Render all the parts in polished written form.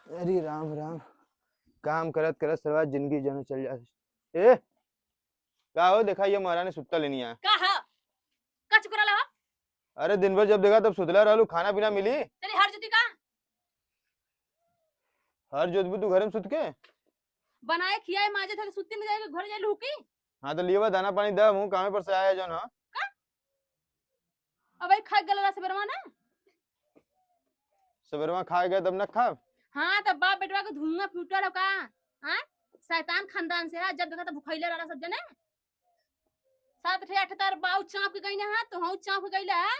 अरे राम राम। काम करत करत सरवा जिंदगी जन चल जाए। ए का हो, देखा ये महारानी सुत्ता लेनी है। का ह का चुकरा ला अरे दिन भर जब देखा तब सुतला रहलू, खाना पीना मिली। तेरी हर जुती का हर जोधबू तू घर में सुत के। बनाए खियाए माजे थे सुत्ती में जाके घर जाए लुकी। हाँ तो लिए दाना पानी दा, मुंह कामे पर से आया जो ना। अब भाई खा गलला से बरवा ना। सवेरवा खा गया तब न खा। हां तब बाप बेटवा को धुआं फूटल का। हां शैतान खानदान से है, जब देखा तो भुखैले रहला सब जने। सात ठे आठ तार बाऊ चाप के गईने हां तो हऊ चाप के गईला है।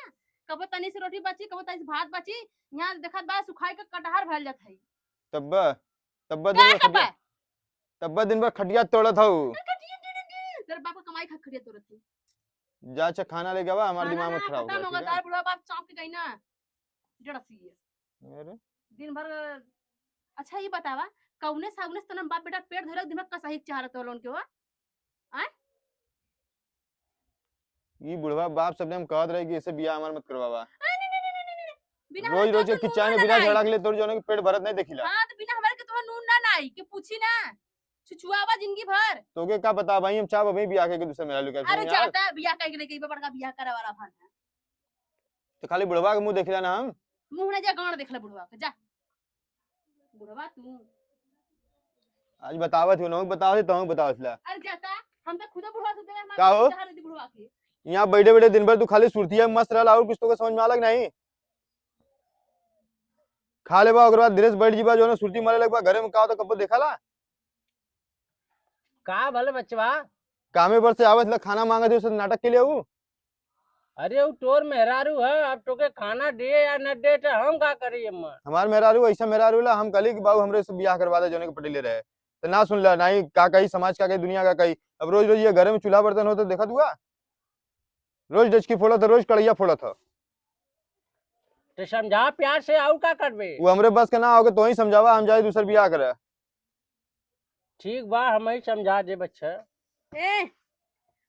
कबो तनी से रोटी बची, कबो तनी से भात बची। यहां देखत बा सुखाई के कटहर भइल जात है। तब्बा तब्बा दिन का भर कबा खटिया, तब्बा दिन भर खटिया तोड़त हूँ। तेरे बाप को कमाई खा खड़िया तुरंत ही। जा अच्छा खाना लेके आवा, हमारा खाना दिमाग ना मत खराब खत्म कर, होगा, ठीक दाल बुढ़वा बाप चाप के गई ना जड़सी है है। अरे दिन भर। अच्छा ये बतावा कौने सागुने से तन बाप बेटा पेट धरक दिन भर कसाही चाहत हो लोन के हो। आय ये बुढ़वा बाप सबने हम कहत रहे कि इसे बियाह हमार मत करवावा। बिना रोज हमारे रोज के तो किच्चा नून ने ना बिना लाई। झगड़ा के लिए तोड़ जोने के पेट भरत नहीं देखिला। हां तो बिना हमारे के तो नून ना लाई के पूछी ना छुछुआवा जिंदगी भर। तोके का पता भाई, हम चाह अभी बियाह के दूसरे मेरा लुका अरे यार। जाता बियाह करके लेके बड़का बियाह करे वाला भान है। तो खाली बुढ़वा के मुंह देखिला ना हम। मुंह ना जा गांड देखला बुढ़वा के जा। बुढ़वा तू आज बतावत हो ना, बतावत तो बतावत ला। अरे जाता हम तो खुद बुढ़वा से दे का हो? चाह रही बुढ़वा के। यहाँ बैठे बैठे दिन भर तू खाली सुरतिया में मस्त रहला और कुछ तो के समझ में अलग नहीं। खा लेबा ओकर बाद ड्रेस बैठ जीबा, जो ना सुरती मारे लगबा घरे में का तो कब देखाला। का भले बचवा। कामे पर से आवत ला खाना मांगत है, उसे नाटक के लिए हूँ। अरे वो तोर मेहरारू है, अब तोके खाना दे या न दे तो हम का करी अम्मा। हमार मेहरारू ऐसा मेहरारू ला, हम कली कि बाबू हमरे से बियाह करवा दे जोने के पटेले रहे तो ना सुन ला, नहीं का कही समाज का कही दुनिया का कही। अब रोज रोज ये घरे में चूल्हा बर्तन हो तो देखा दुआ, रोज डचकी फोड़ा था, रोज कड़ैया फोड़ा था। तो समझा प्यार से आऊ का करबे। वो हमरे बस के ना होगे तो ही समझावा, हम जाए दूसर बियाह करे। ठीक बा हम ही समझा दे बच्चा। ए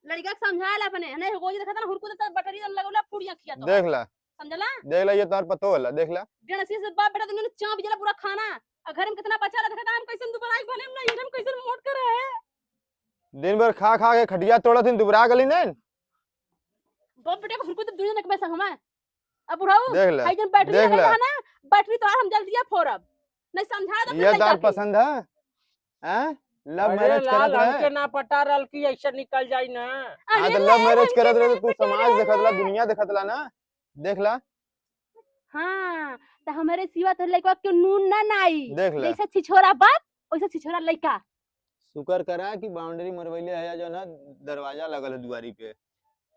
लड़का के समझाला अपने नहीं होई देखा ना हुरकु त बटरी लगौला पूड़ियां खिया तो देख ला समझला। देख ला, ये तार पतो होला, देख ला। डेढ़ से बाप बेटा तुमने चाप जला पूरा खाना और घर में कितना बचा रहा था हम कैसे दोबारा भले में नहीं हम कैसे मोट कर रहे हैं। दिन भर खा खा के खटिया तोड़ा थी, दुबरा गली नहीं। बाप बेटा को हुरकु तो दुनिया में पैसा हमें अब बुढ़ाऊ देख ला हाई जन बैटरी देख ला। लगा ना बैटरी तो हम जल्दी फोड़ब नहीं समझा दो ये तार पसंद है, हैं? लव अरे मैरिज लाल करत हमके रहे। ना पटा रल की ऐसे निकल जाई ना। हाँ तो लव मैरिज करत रहे तो तू समाज देखत ला, दुनिया देखत ला ना। देख ला हां तो हमारे सिवा तो लइका के नून ना नाई देख ला। जैसे छिछोरा बाप वैसे छिछोरा लइका। शुक्र करा कि बाउंड्री मरवैले है, जो ना दरवाजा लगल है दुआरी पे।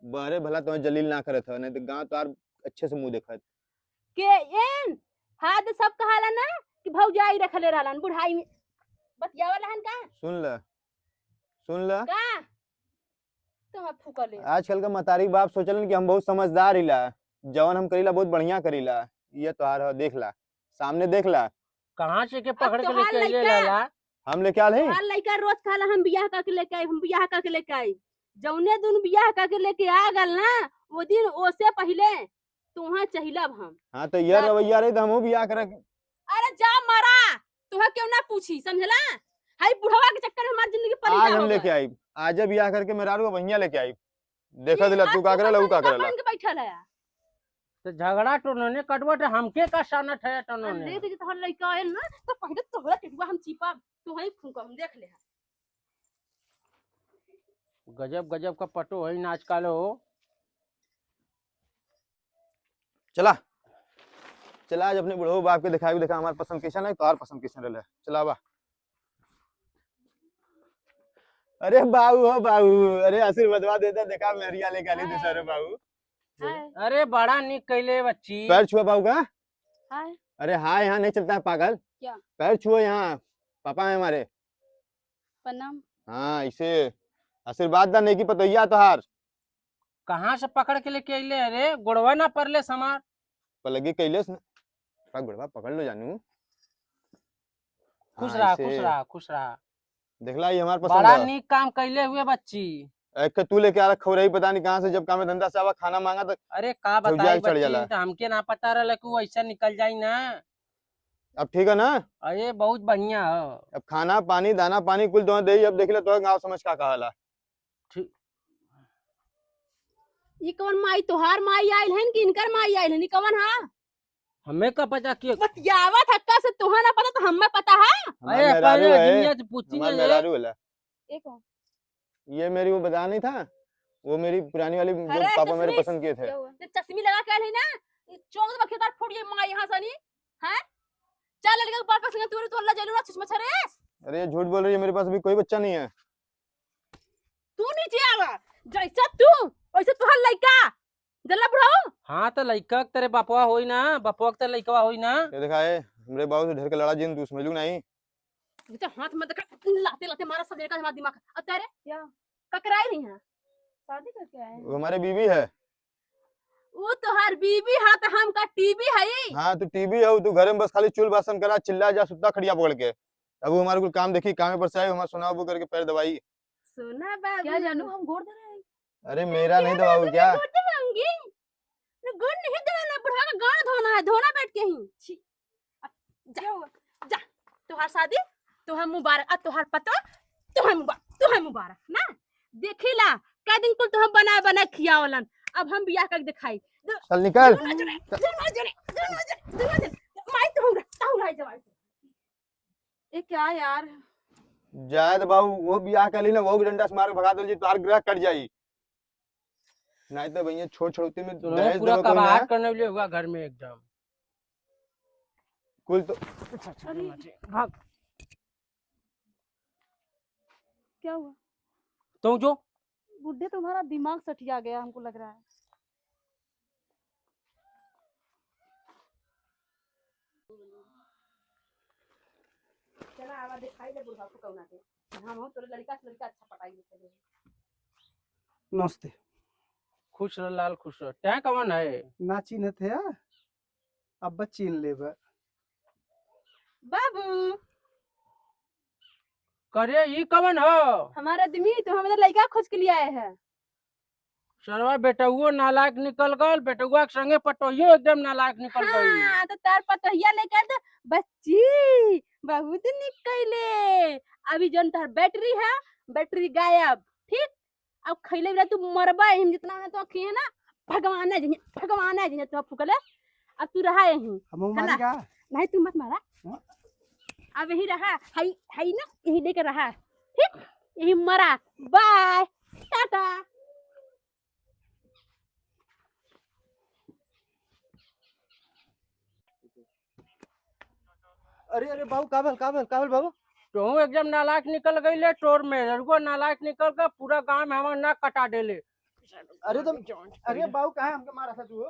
बहरे भला तुम्हें जलील ना करत है, नहीं तो गांव तार अच्छे से मुंह देखत। के एन हाथ सब कहाला ना कि भौजाई रखले रहलन बुढ़ाई में बतियावा रहन का सुन ला सुन ला। का तुम फुकले आजकल का मतारी बाप सोचलन कि हम बहुत समझदार हिला, जवन हम करीला बहुत बढ़िया करीला। ये तोहार है, देख ला सामने देख ला। कहाँ से के पकड़ के तोहार लेके अइले लइका। लाला। हम लेके आल है। हां लइका रोज खाला हम बियाह करके लेके आई हम बियाह करके लेके आई जौने दिन बियाह करके लेके आ गल ना वो दिन ओसे पहले तुहा चाहिला हम। हाँ तो ये रवैया रही तो हम बियाह करे। अरे जा मरा तुहा क्यों ना पूछी समझला। हाई बुढ़वा के चक्कर में हमारी जिंदगी आज पलीदा हम हो लेके गई। आई, आज बियाह करके मेरा रू वहिया लेके आई। देखा दिला तू का करेला, ऊ का करेला। के बैठल है तो झगड़ा तो उन्होंने कटवा तो हमके का सानत है तो उन्होंने। देख जे तोहर लइका है ना तो पहले तोहरा टिटवा हम चिपा तू ही फूंका हम देख ले। गजब गजब का पटो है ना आजकल हो। चला चला, आज अपने बुढ़ऊ बाप के दिखाई देखा हमारे पसंद कैसा नहीं, तोहार पसंद कैसा रहे। चला बा। अरे बाबू हो बाबू, अरे आशीर्वाद देता, देखा मेरिया लेके आली दूसरे बाबू। हाय अरे बड़ा निक कैले बच्ची। पैर छुआ बाबू का। हाय अरे हाँ यहाँ नहीं चलता है पागल। क्या? पैर छुओ, यहाँ पापा है हमारे। प्रणाम। हाँ इसे आशीर्वाद दा, नहीं की पतोहिया तोहार। कहाँ से पकड़ के लेके अइले अरे गोड़वा ना परले समार। पलगी कैलेस ना, पाक बुढ़वा पकड़ लो जानू। खुश हाँ, रहा इसे खुश रहा खुश रहा। देखला ये हमार पसंद बड़ा है। निक काम कैले हुए बच्ची। एक के तू लेके आ रखा रही, पता नहीं कहाँ से, जब काम धंधा से आवा खाना मांगा तो अरे का भौजाई बताई चढ़ बच्ची जाला। तो हमके ना पता रहल कि वो ऐसा निकल जाई ना। अब ठीक है ना? अरे बहुत बढ़िया है। अब खाना पानी दाना पानी कुल तो दे, अब देख ले तो गाँव समझ का कहाला। ये कौन माई तोहार माई आइल है कि इनकर माई आइल है? कौन हा? हमें का पता कि बतियावा थक्का से तोहा ना पता तो हमें पता है। हमार अरे मेहरारू पहले है, दुनिया से पूछी हमार नहीं मेहरारू वाला। एक कौन? ये मेरी वो बता नहीं था, वो मेरी पुरानी वाली जो अरे पापा मेरे चश्मी! पसंद किए थे। क्या हुआ? ये चश्मी लगा के आइल है ना, चौक से बखेदार फुट गई माई यहाँ सनी। हैं? चल लड़का के पापा संग तू तो अल्लाह जलू ना चश्मा छरेस। अरे ये झूठ बोल रही है, मेरे पास अभी कोई बच्चा नहीं है। तू नीचे आवा, जैसा तू वैसे तुहार लइका जल्ला बुढ़ाओ। हाँ तो लइका के तेरे बापवा होई ना, बापवा के तेरे लइकवा होई ना। ये देखा है मेरे बाबू से ढेर के लड़ा जिन, तू समझ लू नहीं। ये तो हाथ मत कर, लाते लाते मारा सब लड़का हमारा दिमाग। अब तेरे क्या ककराई नहीं है? शादी करके आए वो हमारी बीवी है। वो तोहार बीबी है तो हम का टीवी है। हाँ तू टीवी है, तू घर में बस खाली चूल बासन करा, चिल्ला जा सुत्ता खड़िया पकड़ के। अब वो हमारे कुछ काम देखी, काम पर से आए, हमारा सुना वो करके पैर दबाई। सुना बाबू क्या जानू हम गोड़ दे रहे हैं। अरे मेरा नहीं दबाऊ क्या? गोड़ दबाऊंगी? गोड़ नहीं दबाना, बुढ़ा का गाड़ धोना है, धोना बैठ के ही। छी, जा जा, तोहार शादी तोहार मुबारक, अब तोहार पतो तोहार मुबारक ना। देखिला कै दिन कुल तोहम बना बना खियावलन, अब हम बियाह करके दिखाई। चल निकल। माई तो रहा जवाई। ये क्या यार? जायद बाबू वो बियाह कर ली ना, वो भी डंडा से मार के भगा दो जी, तार ग्रह कट जाई। नहीं तो भैया छोड़ छोड़ती में तो दहेज पूरा देवे कोई ना, कबाड़ करने लिए हुआ घर में एकदम। कुल तो भाग। क्या हुआ? तो जो बुड्ढे तुम्हारा दिमाग सठिया गया हमको लग रहा है। चला आवा दिखाई दे बुढ़ा को कौना के। हम हो तोरे लड़का से लड़का अच्छा पटाई दे। नमस्ते। खुश रह लाल, खुश रह। क्या कवन है? ना चिन्ह थे अब चिन्ह लेब। बाबू करे ये कवन हो? हमारा आदमी तो हमारे लड़का खोज के लिए आए हैं। सरवा बेटुआ नालायक निकल गल, बेटुआ के संगे पटोहियो एकदम नालायक निकल गई। हाँ तो तार पतोहिया लेकर तो बच्ची बहुत निकले। अभी जोन तार बैटरी है, बैटरी गायब। ठीक, अब खैले बिना तू मरबा हम जितना ना तो है ना, भगवान है जिन्हें तो फुकले। अब तू रहा यहीं, हम मारेगा नहीं तू मत मारा। हाँ? अब यही रहा, है ना, यही लेकर रहा। ठीक, यही मरा। बाय टाटा। अरे अरे बाबू काबल काबल काबल बाबू। तो एकदम नालायक निकल गई ले टोर में, लड़को नालायक निकल कर पूरा गांव में हमारा नाक कटा देले। अरे बाबू कहाँ हमके मारा था तू?